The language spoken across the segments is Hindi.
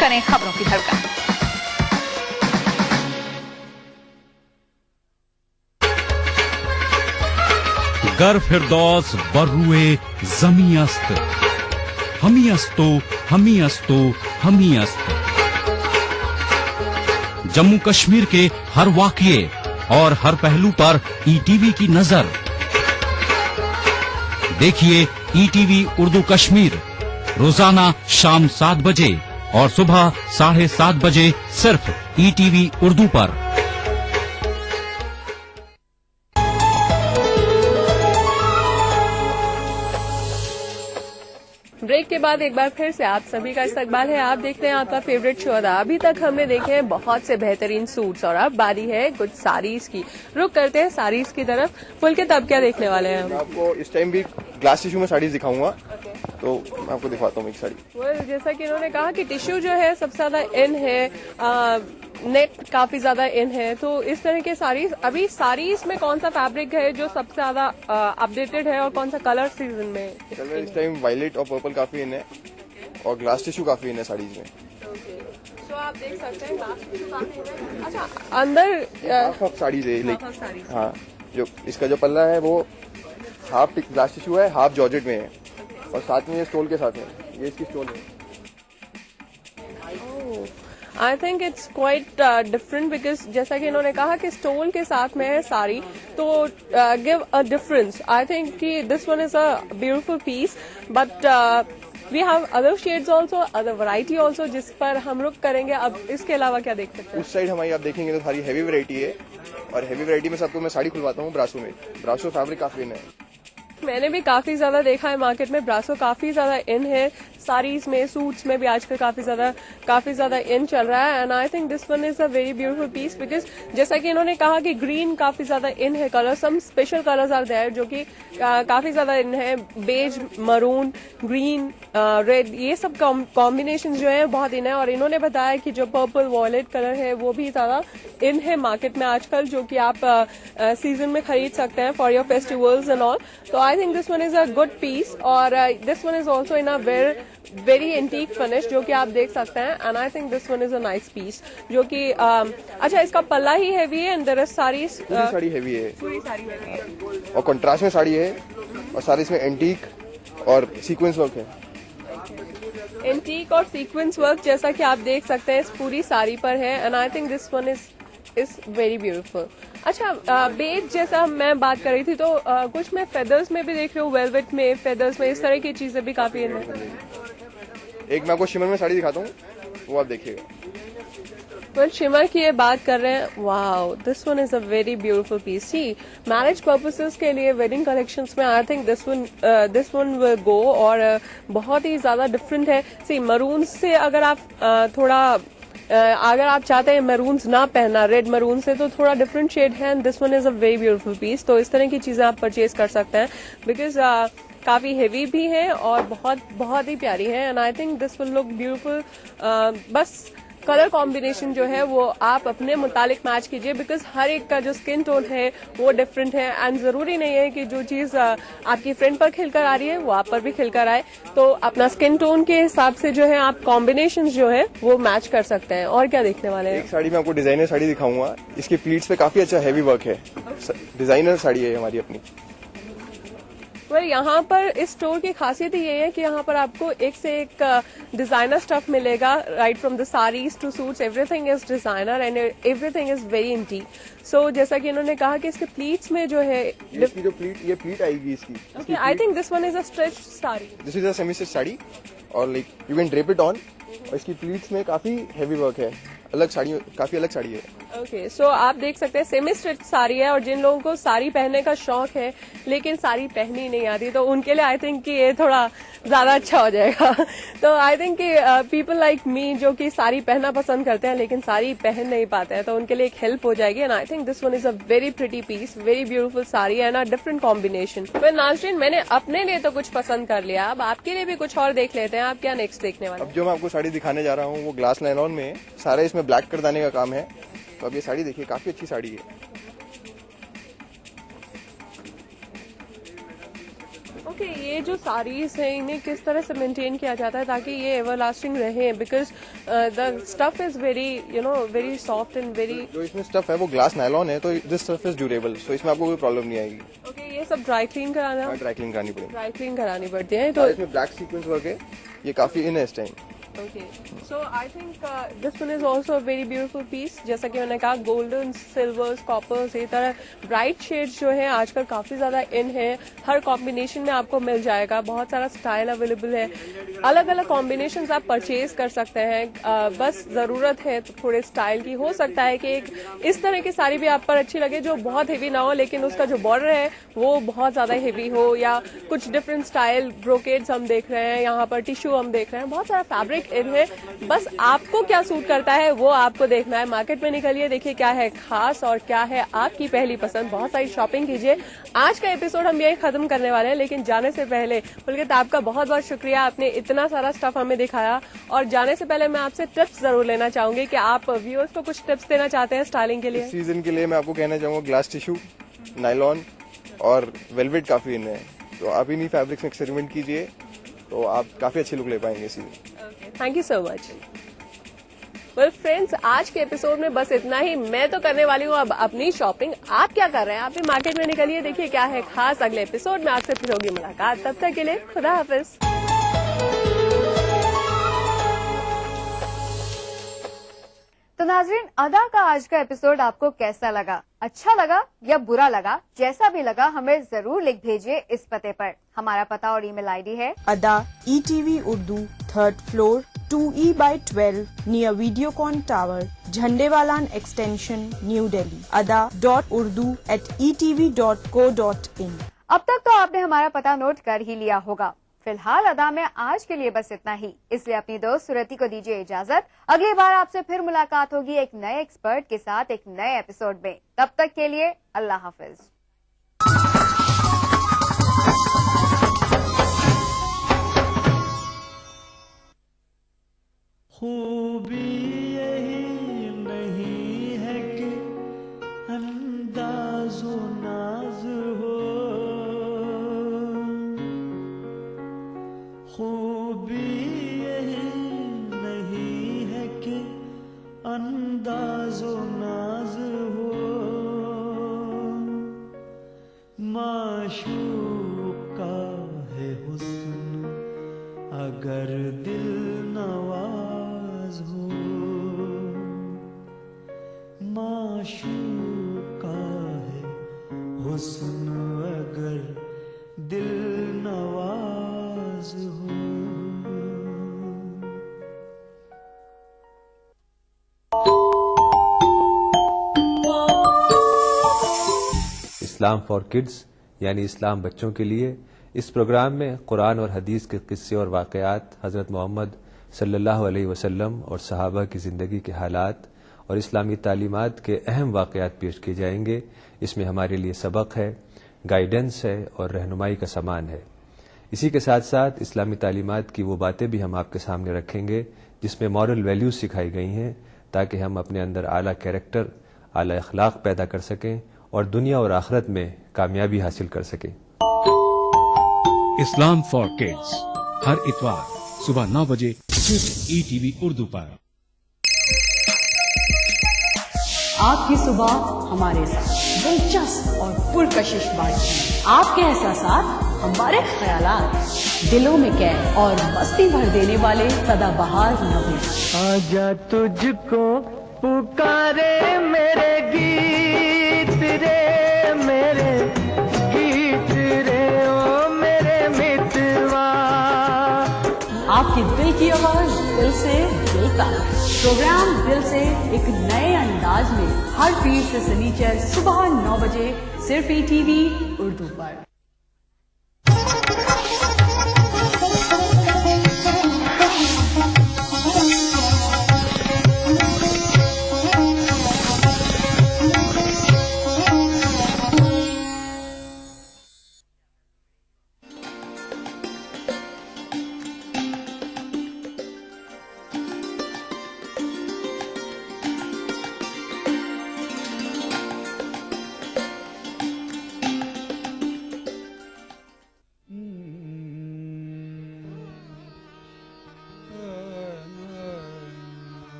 करें खबरों की धड़कन। गर फिरदौस बर्रुए जमी अस्त, हमी अस्तो हमी अस्तो हमी अस्त। जम्मू कश्मीर के हर वाकये और हर पहलू पर ईटीवी की नजर। देखिए ईटीवी उर्दू कश्मीर रोजाना शाम 7 बजे और सुबह 7:30 बजे सिर्फ ईटीवी उर्दू पर। ब्रेक के बाद एक बार फिर से आप सभी का इस्तकबाल है। आप देखते हैं आपका फेवरेट शो अदा। अभी तक हमने देखे हैं बहुत से बेहतरीन सूट्स और अब बारी है कुछ साड़ीज की। रुक करते हैं साड़ीज की तरफ। पुलकित अब क्या देखने वाले हैं हम? आपको इस टाइम भी ग्लास टिश्यू में साड़ीज दिखाऊंगा। तो मैं आपको दिखाता हूँ एक साड़ी। जैसा कि इन्होंने कहा कि टिश्यू जो है सबसे ज्यादा इन है, नेट काफी ज्यादा इन है, तो इस तरह के साड़ीज। अभी साड़ीज में कौन सा फैब्रिक है जो सबसे ज्यादा अपडेटेड है और कौन सा कलर सीजन में? इस टाइम वायलेट और पर्पल काफी इन है और ग्लास टिश्यू काफी इन है साड़ीज में। तो आप देख सकते हैं ग्लास टिश्यू काफी इन है। अच्छा, अंदर हाफ साड़ीज है लाइक। हाँ, जो इसका जो पल्ला है वो हाफ ग्लास टिश्यू है, हाफ जॉर्जेट में है और साथ में ये स्टोल के साथ है। ये इसकी स्टोल है। I think it's quite different because जैसा कि इन्होंने कहा कि स्टोन के साथ में है साड़ी, तो give a difference. I think कि this one is a beautiful piece but we have other shades also, other variety also, जिस पर हम रुक करेंगे। अब इसके अलावा क्या देख सकते हैं? उस साइड हमारी आप देखेंगे तो सारी हैवी वैरायटी है और हैवी वैरायटी में सबको मैं साड़ी खुलवाता हूँ ब्रासो में। ब्रासो फैब्रिक काफी इन है। मैंने भी काफी ज्यादा देखा है मार्केट में, ब्रासो काफी ज्यादा इन है। साड़ीज में, सूट्स में भी आजकल काफी ज्यादा इन चल रहा है। And I think this one is a very beautiful piece because जैसा कि इन्होंने कहा कि ग्रीन काफी ज्यादा इन है colour. Some special colours are there जो कि काफी ज्यादा इन है। बेज, मरून, ग्रीन, रेड, ये सब कॉम्बिनेशन जो है बहुत इन है। और इन्होंने बताया कि जो पर्पल वॉयलेट कलर है वो भी ज्यादा इन है मार्केट में आजकल, जो कि आप सीजन में खरीद सकते हैं for your festivals and all. तो I think this one is a good piece और this one is also in a very antique finish, जो कि आप देख सकते हैं। And I think this one is a nice piece जो कि अच्छा, इसका पल्ला ही हैवी है and there is saris. Sari heavy है, पूरी साड़ी हैवी है और कंट्रास्ट में साड़ी है और सारी इसमें एंटीक और सीक्वेंस वर्क है। एंटीक और सीक्वेंस वर्क जैसा कि आप देख सकते हैं इस पूरी साड़ी पर है। And I think this one is very beautiful. अच्छा, बेज जैसा मैं बात कर रही थी, तो कुछ मैं फेदर्स में भी देख रही हूँ, वेलवेट में, फेदर्स में, इस तरह की चीजें भी काफी इन है। एक मैं आपको शिमर में साड़ी दिखाता हूँ, वो आप देखिएगा। तो शिमर की ये बात कर रहे हैं। Wow, this one is a very beautiful piece. See, marriage purposes के लिए वेडिंग कलेक्शंस में I think this one will go. और बहुत ही ज्यादा डिफरेंट है। सी, मरून से अगर आप अगर आप चाहते हैं मरून्स ना पहनना, रेड मरून से, तो थोड़ा डिफरेंट शेड है। And this one is a very beautiful piece. तो इस तरह की चीजें आप परचेज कर सकते हैं बिकॉज काफी हेवी भी है और बहुत ही प्यारी है। And I think this will look beautiful. बस कलर कॉम्बिनेशन जो है वो आप अपने मुतालिक मैच कीजिए बिकॉज हर एक का जो स्किन टोन है वो डिफरेंट है। एंड जरूरी नहीं है कि जो चीज आपकी फ्रेंड पर खिलकर आ रही है वो आप पर भी खिलकर आए। तो अपना स्किन टोन के हिसाब से जो है आप कॉम्बिनेशन जो है वो मैच कर सकते हैं। और क्या देखने वाले हैं? एक साड़ी में आपको डिजाइनर साड़ी दिखाऊंगा। इसके प्लीट्स पे काफी अच्छा हैवी वर्क है। डिजाइनर साड़ी है हमारी अपनी। यहाँ पर इस स्टोर की खासियत ये है कि यहाँ पर आपको एक से एक डिजाइनर स्टफ मिलेगा। Right from the saris to suits, everything is designer and everything is very antique. So जैसा कि इन्होंने कहा कि इसके प्लीट्स में जो है, इसकी जो ये प्लीट आएगी इसकी। Okay, I think this one is a stretch sari. This is a semi stitch sari और like you can drape it on. और इसकी प्लीट्स में काफी हैवी वर्क है। अलग साड़ी, काफी अलग साड़ी है। ओके, सो आप देख सकते हैं सेमी स्टिच साड़ी है। और जिन लोगों को साड़ी पहनने का शौक है लेकिन साड़ी पहनी नहीं आती, तो उनके लिए आई थिंक कि ये थोड़ा ज्यादा अच्छा हो जाएगा। तो आई थिंक कि पीपल लाइक मी जो कि साड़ी पहनना पसंद करते हैं लेकिन साड़ी पहन नहीं पाते हैं, तो उनके लिए एक हेल्प हो जाएगी। And I think this one is a very pretty piece, very beautiful sari and a different combination. तो नाज़रीन, मैंने अपने लिए तो कुछ पसंद कर लिया, अब आपके लिए भी कुछ और देख लेते हैं। आप क्या नेक्स्ट देखने वाले? अब जो मैं आपको साड़ी दिखाने जा रहा हूँ वो ग्लास नायलॉन में है। सारा इसमें ब्लैक करदाने का काम है। तो अब ये साड़ी देखिए, काफी अच्छी साड़ी है। ये जो साड़ीज है इन्हें किस तरह से मेंटेन किया जाता है ताकि ये एवरलास्टिंग रहे? Because the stuff is very very soft and very. जो इसमें स्टफ है वो ग्लास नायलॉन है, तो दिस स्टफ इज ड्यूरेबल, तो इसमें आपको कोई प्रॉब्लम नहीं आएगी. ओके, ये सब ड्राई क्लीन कराना, ड्राई क्लीन करानी पड़ेगी. ड्राई क्लीन करानी पड़ती है. तो इसमें ब्लैक सीक्वेंस वर्क है, ये काफी इन है इस time. Okay, so I think this one is also a very beautiful piece. जैसा कि मैंने कहा, गोल्डन, सिल्वर्स, कॉपर्स, ये तरह ब्राइट शेड्स जो है आजकल काफी ज्यादा इन है. हर कॉम्बिनेशन में आपको मिल जाएगा. बहुत सारा स्टाइल अवेलेबल है. अलग अलग कॉम्बिनेशन आप परचेज कर सकते हैं. बस जरूरत है तो थोड़े स्टाइल की. हो सकता है कि एक इस तरह की साड़ी भी आप पर अच्छी लगे जो बहुत हेवी ना हो, लेकिन उसका जो बॉर्डर है वो बहुत ज्यादा हेवी हो, या कुछ डिफरेंट स्टाइल ब्रोकेड्स हम देख रहे हैं, यहाँ पर टिश्यू हम देख रहे हैं. बहुत सारा फैब्रिक इन है. बस आपको क्या सूट करता है वो आपको देखना है. मार्केट में निकलिए, देखिए क्या है खास और क्या है आपकी पहली पसंद. बहुत सारी शॉपिंग कीजिए. आज का एपिसोड हम यही खत्म करने वाले हैं, लेकिन जाने से पहले पुलकित आपका बहुत बहुत शुक्रिया. आपने इतना सारा स्टफ हमें दिखाया. और जाने से पहले मैं आपसे टिप्स जरूर लेना चाहूंगी कि आप व्यूअर्स को कुछ टिप्स देना चाहते हैं स्टाइलिंग के लिए. इस सीजन के लिए मैं आपको कहना चाहूंगा, ग्लास टिश्यू, नायलॉन और वेलवेट काफी इन है, तो आप इन्हीं फैब्रिक्स में एक्सपेरिमेंट कीजिए, तो आप काफी अच्छी लुक ले पाएंगे इसी. Thank you so much. Well friends, आज के एपिसोड में बस इतना ही. मैं तो करने वाली हूँ अब अपनी शॉपिंग. आप क्या कर रहे हैं? आप भी मार्केट में निकलिए, देखिए क्या है खास. अगले एपिसोड में आपसे फिर होगी मुलाकात. तब तक के लिए खुदा हाफिज. तो नाजरीन, अदा का आज का एपिसोड आपको कैसा लगा? अच्छा लगा या बुरा लगा? जैसा भी लगा हमें जरूर लिख भेजिए इस पते पर. हमारा पता और ईमेल आईडी है अदा ETV Urdu, 3rd floor, 2E/12 near Videocon Tower, Jhandewalan extension, new Delhi. ada.urdu@etv.co.in. अब तक तो आपने हमारा पता नोट कर ही लिया होगा. फिलहाल अदा में आज के लिए बस इतना ही. इसलिए अपनी दोस्त सुरती को दीजिए इजाजत. अगली बार आपसे फिर मुलाकात होगी एक नए एक्सपर्ट के साथ एक नए एपिसोड में. तब तक के लिए अल्लाह हाफिज. खूबी यही नहीं है कि अंदाज़ो नाज हो, खूबी यही नहीं है कि अंदाज़ो नाज हो, माशूक का है हुस्न अगर दिल नवाज हो, माशूक का है हुस्न अगर दिल नवाज हो. इस्लाम फॉर किड्स यानी इस्लाम बच्चों के लिए. इस प्रोग्राम में कुरान और हदीस के किस्से और वाक़यात, हज़रत मोहम्मद सल्लल्लाहु अलैहि वसल्लम और सहाबा की ज़िंदगी के हालात और इस्लामी तालीमात के अहम वाक़यात पेश किए जाएंगे. इसमें हमारे लिए सबक है, गाइडेंस है और रहनुमाई का सामान है. इसी के साथ साथ इस्लामी तालीमात की वो बातें भी हम आपके सामने रखेंगे जिसमें मॉरल वैल्यूज़ सिखाई गई हैं, ताकि हम अपने अंदर आला कैरेक्टर, आला अखलाक पैदा कर सकें और दुनिया और आखिरत में कामयाबी हासिल कर सकें. इस्लाम फॉर किड्स हर इतवार सुबह 9 बजे सिर्फ ETV उर्दू पर. आपकी सुबह हमारे साथ दिलचस्प और पुरकशिश बातचीत, आपके एहसासात हमारे ख्यालात, दिलों में कैद और मस्ती भर देने वाले सदाबहार नगमे. आजा तुझको पुकारे मेरे गीत रे, मेरे गीत रे ओ मेरे मितवा. आपकी दिल की आवाज दिल से दिल तक. प्रोग्राम दिल से एक नए अंदाज में हर पीर से शनिचर सुबह 9 बजे सिर्फ ETV उर्दू पर.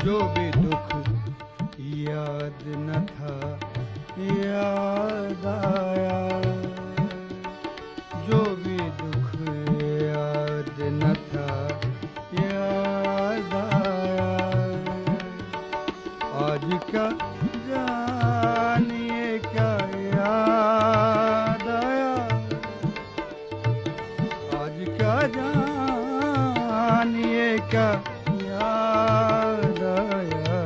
जो भी दुख याद न था याद आया, जो भी दुख याद न था याद आया, आज का जानिए क्या याद आया, आज का जानिए क्या याद आया,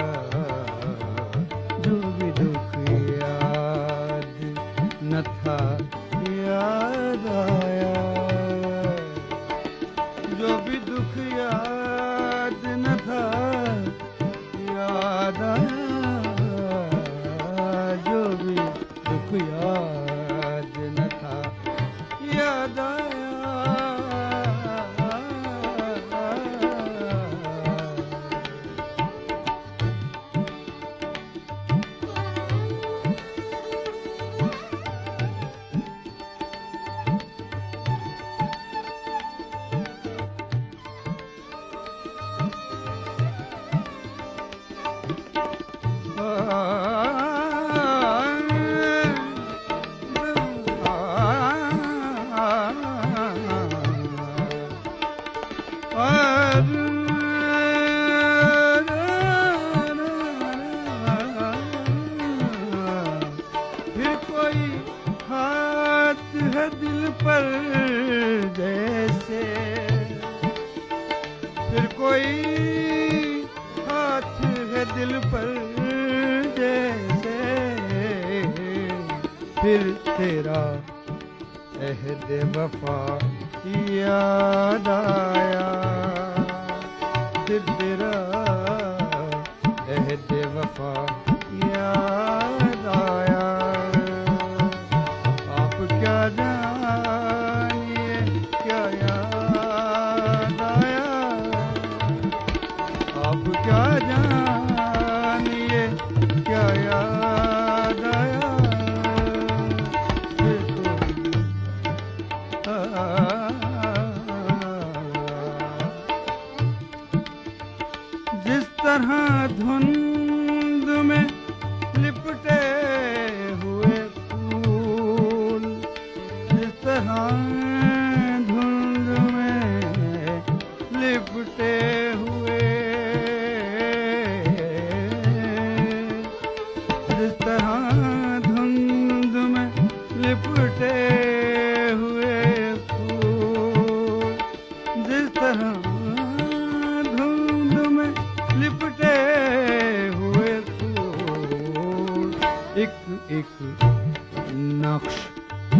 जो भी दुख याद न था याद आया, जो भी दुख याद न था याद आया, जो भी दुख याद न था याद आया। फिर कोई हाथ है दिल पर जैसे, फिर कोई हाथ है दिल पर जैसे, फिर तेरा अहद वफा याद आया, फिर तेरा अहद वफा याद आया, आप क्या जानिए क्या याद आया, आप क्या जानिए क्या याद आया, फिर जिस तरह धुंध में लिपटे हुए फूल, जिस तरह धुंध में लिपटे हुए, जिस तरह धुंध में लिपटे हुए फूल, जिस तरह धुंध में लिपटे हुए फूल, एक एक नक्श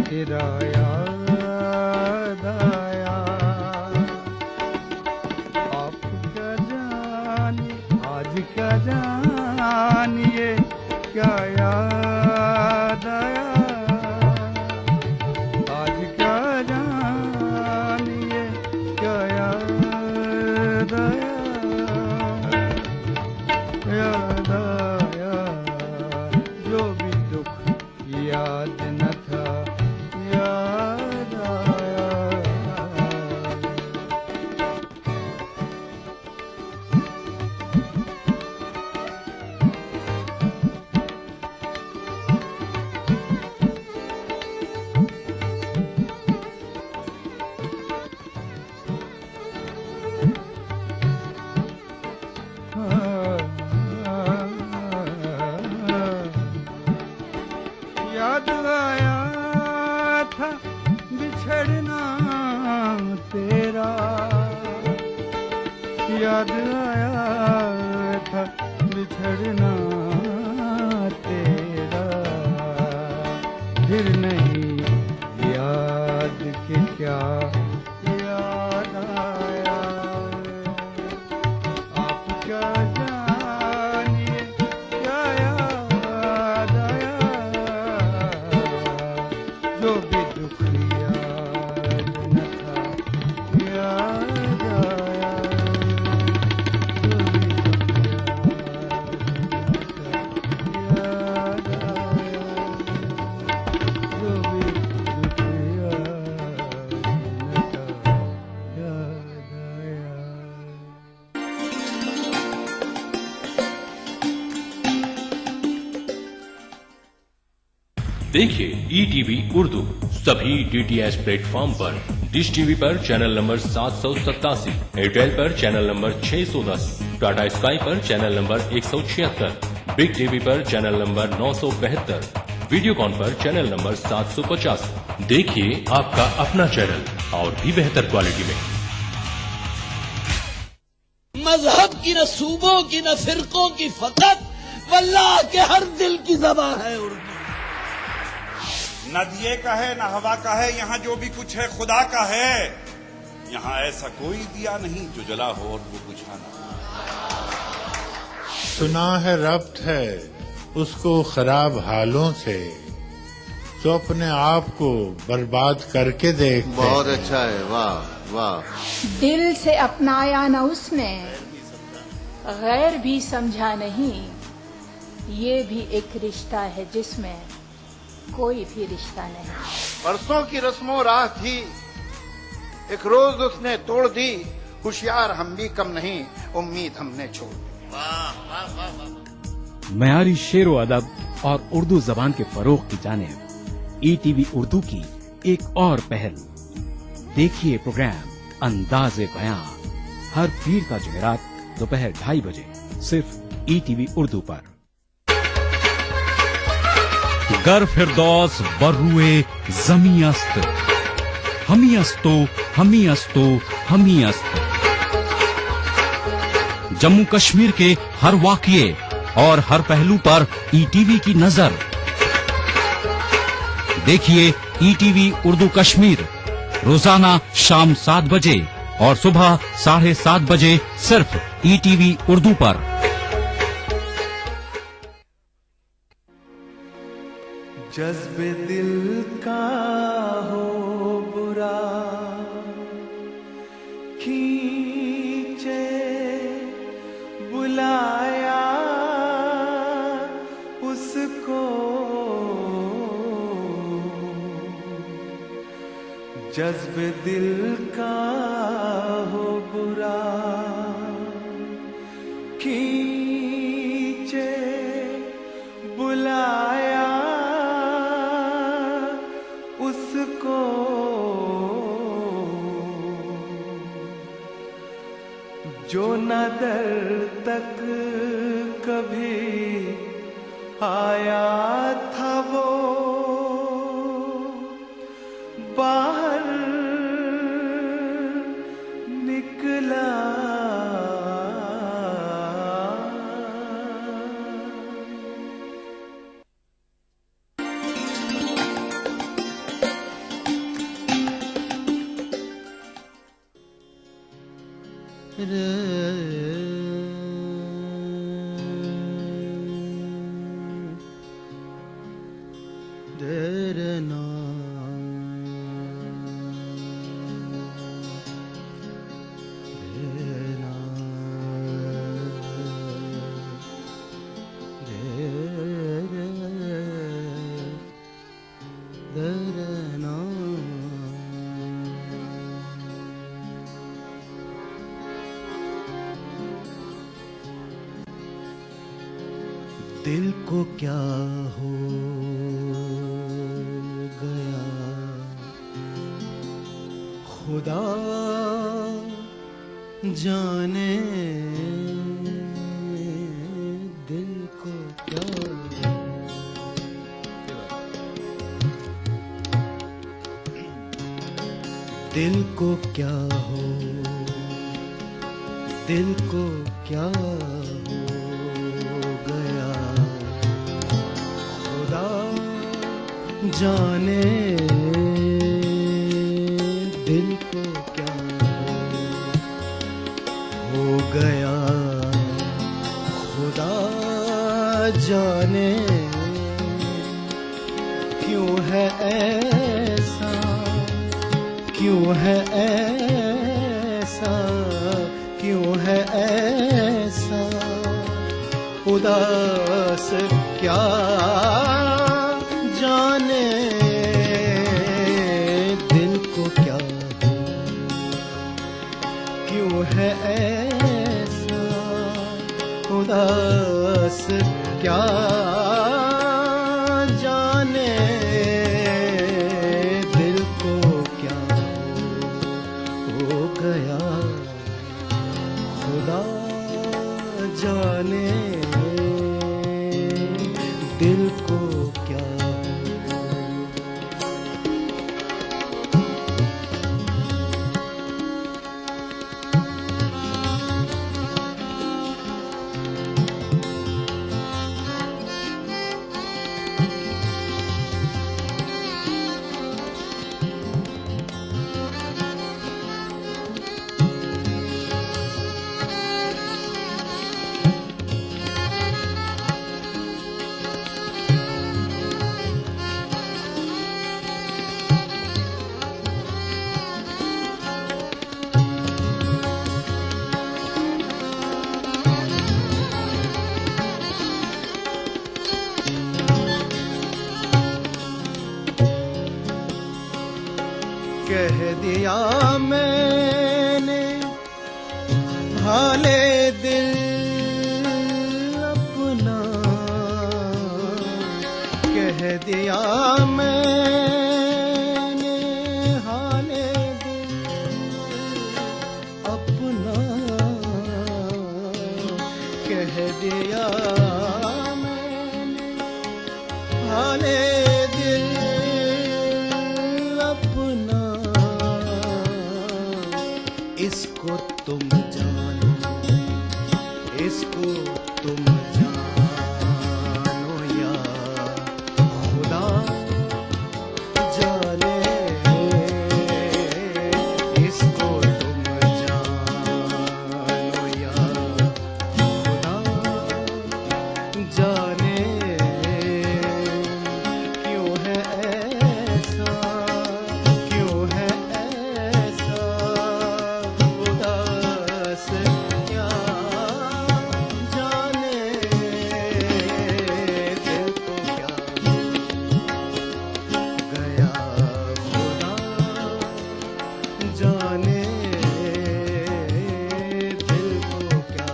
तेरा याद आया, आप क्या जानिए आज क्या जानिए क्या याद आया, आज क्या जानिए क्या याद आया, याद आया, जो भी दुख याद न था याद आया। याद आया था बिछड़ना तेरा, फिर नहीं याद के क्या याद आया। आप क्या जानिए क्या याद आया, जो भी दुख याद न था याद आया, जो भी दुख याद न था याद आया, जो भी दुख याद न था याद आया। देखिए ईटीवी उर्दू सभी डीटीएच प्लेटफॉर्म पर, डिश टीवी पर चैनल नंबर 787, एयरटेल पर चैनल नंबर 610, टाटा स्काई पर चैनल नंबर 176, बिग टीवी पर चैनल नंबर 972, वीडियोकॉन पर चैनल नंबर 750। देखिए आपका अपना चैनल और भी बेहतर क्वालिटी में। मजहब की न सूबों की न फिरकों की फकत, वल्लाह के हर दिल की ज़बां है उर्दू। न दिए का है न हवा का है, यहाँ जो भी कुछ है खुदा का है। यहाँ ऐसा कोई दिया नहीं जो जला हो और वो बुझा ना। सुना है रब्त है उसको खराब हालों से, जो अपने आप को बर्बाद करके देखते। बहुत अच्छा है, वाह वाह। दिल से अपनाया न उसने, गैर भी समझा नहीं, ये भी एक रिश्ता है जिसमें कोई भी रिश्ता नहीं। परसों की रस्मों राह थी, एक रोज उसने तोड़ दी, होशियार हम भी कम नहीं, उम्मीद हमने छोड़ दी। वाह वाह वाह वाह। मयारी शेरो अदब और उर्दू जबान के फरोग की जानिब ईटीवी उर्दू की एक और पहल। देखिए प्रोग्राम अंदाज़े बयां हर पीर का जुमेरात दोपहर 2:30 बजे सिर्फ ईटीवी उर्दू पर। गर फिरदौस बर्रुए जमी अस्त, हमी अस्तो हमी अस्तो हमी अस्त। जम्मू कश्मीर के हर वाकये और हर पहलू पर ईटीवी की नजर। देखिए ईटीवी उर्दू कश्मीर रोजाना शाम 7 बजे और सुबह 7:30 बजे सिर्फ ईटीवी उर्दू पर। जज्बे दिल का हो बुरा, खींचे बुलाया उसको, जज्बे दिल का हो बुरा, खींचे बुलाया उसको, जो न दर तक कभी आया था वो बाहर निकला। दिल को क्या हो गया, खुदा जाने दिल को क्या। दिल को क्या हो, दिल को क्या हो गया खुदा जाने दिल को क्या हो गया खुदा जाने क्यों है ऐसा क्यों है ऐसा क्यों है ऐसा उदास क्या जाने दिल को क्या हो क्यों है ऐसा उदास क्या जाने दिल को क्या हो गया खुदा जाने दिल को क्या कह दिया मैंने हाले दिल अपना कह दिया मैंने हाले दिल अपना कह दिया मैंने हाले इसको तुम जानो इसको तुम जानो या खुदा जाने इसको तुम जानो या खुदा जाने क्यों है ऐसा क्यों है ऐसा उदास क्या जाने दिल को क्या गया खुदा जाने दिल को क्या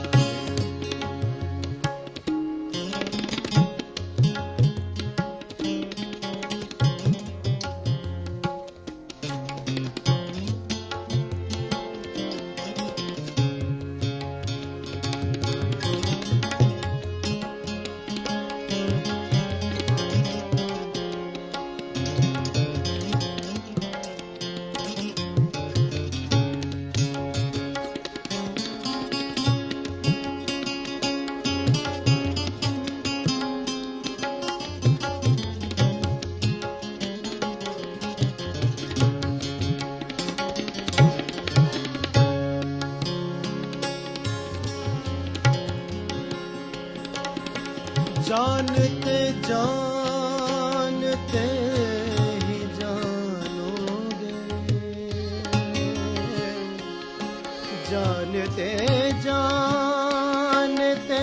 जानते जानते ही जानोगे जानते जानते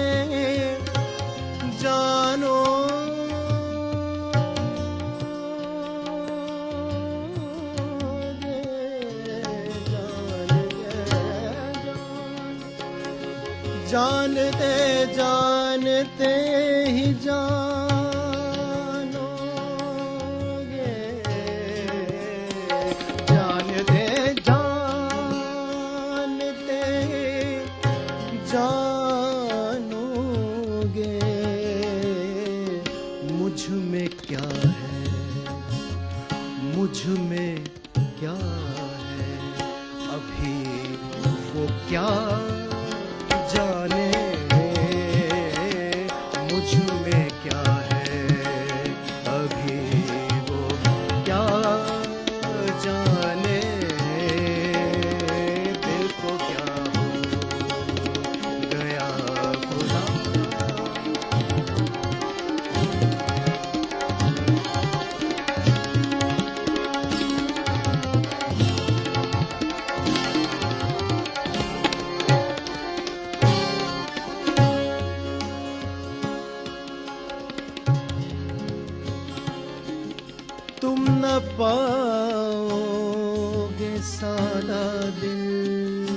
जानते जानते ही जानोगे जानते जानते जानोगे मुझ में क्या है मुझ में क्या है अभी वो क्या जाने मुझ में क्या है अभी वो क्या जाने दिल को क्या हो गया खुदा। तुम न पाओगे सादा दिल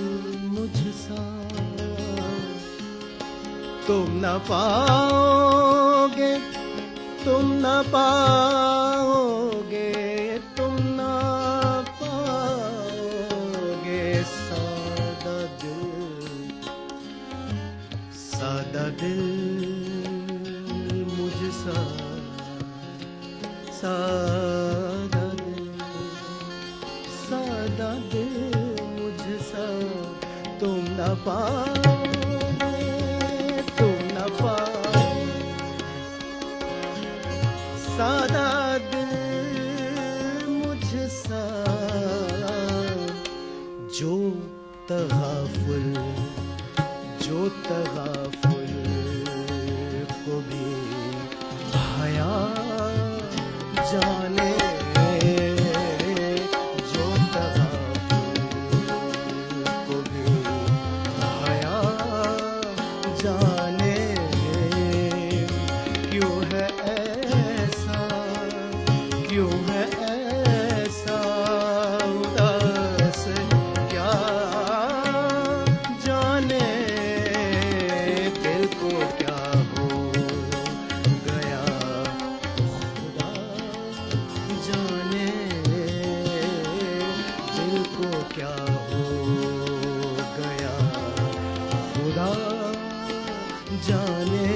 मुझसा, तुम न पाओगे, तुम न पाओगे, तुम न पाओगे सादा दिल मुझसा, सादा दिल मुझसा। तुम न पाओगे, तुम न पाओगे सादा दिल मुझसा, जो तगाफुल को भी हया जाने, जो तगाफुल को भी हया जाने। क्यों है ऐसा, क्यों है ऐसा उदास क्या जाने दिल को क्या हो गया खुदा जाने, दिल को क्या हो गया खुदा जाने,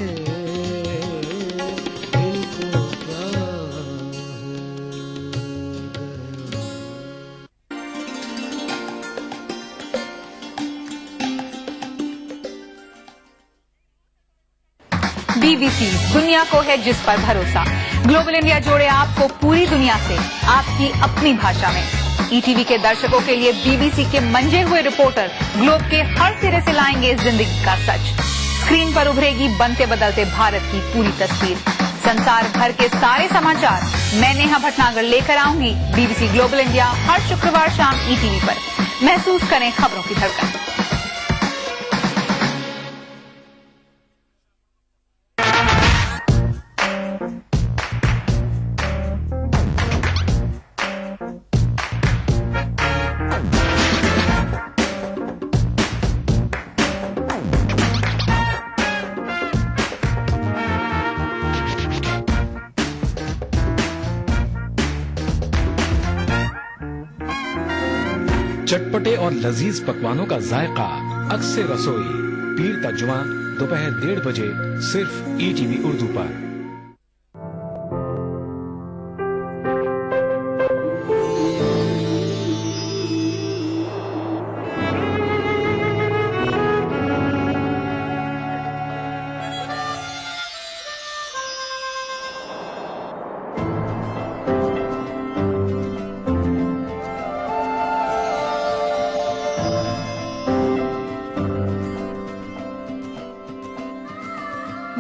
दिल को क्या हो BBC दुनिया को है जिस पर भरोसा। ग्लोबल इंडिया जोड़े आपको पूरी दुनिया से आपकी अपनी भाषा में। ETV के दर्शकों के लिए BBC के मंजे हुए रिपोर्टर ग्लोब के हर सिरे से लाएंगे जिंदगी का सच। स्क्रीन पर उभरेगी बनते बदलते भारत की पूरी तस्वीर। संसार भर के सारे समाचार मैं नेहा भटनागर लेकर आऊंगी BBC ग्लोबल इंडिया हर शुक्रवार शाम ETV पर। महसूस करें खबरों की धड़कन। चटपटे और लजीज पकवानों का जायका अक्सर रसोई पीर का जुमा दोपहर 1:30 बजे सिर्फ ETV उर्दू पर।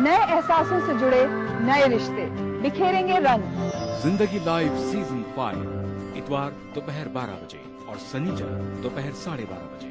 नए एहसासों से जुड़े नए रिश्ते बिखेरेंगे रंग। जिंदगी लाइव सीजन 5 इतवार दोपहर 12 बजे और शनिवार दोपहर 12:30 बजे।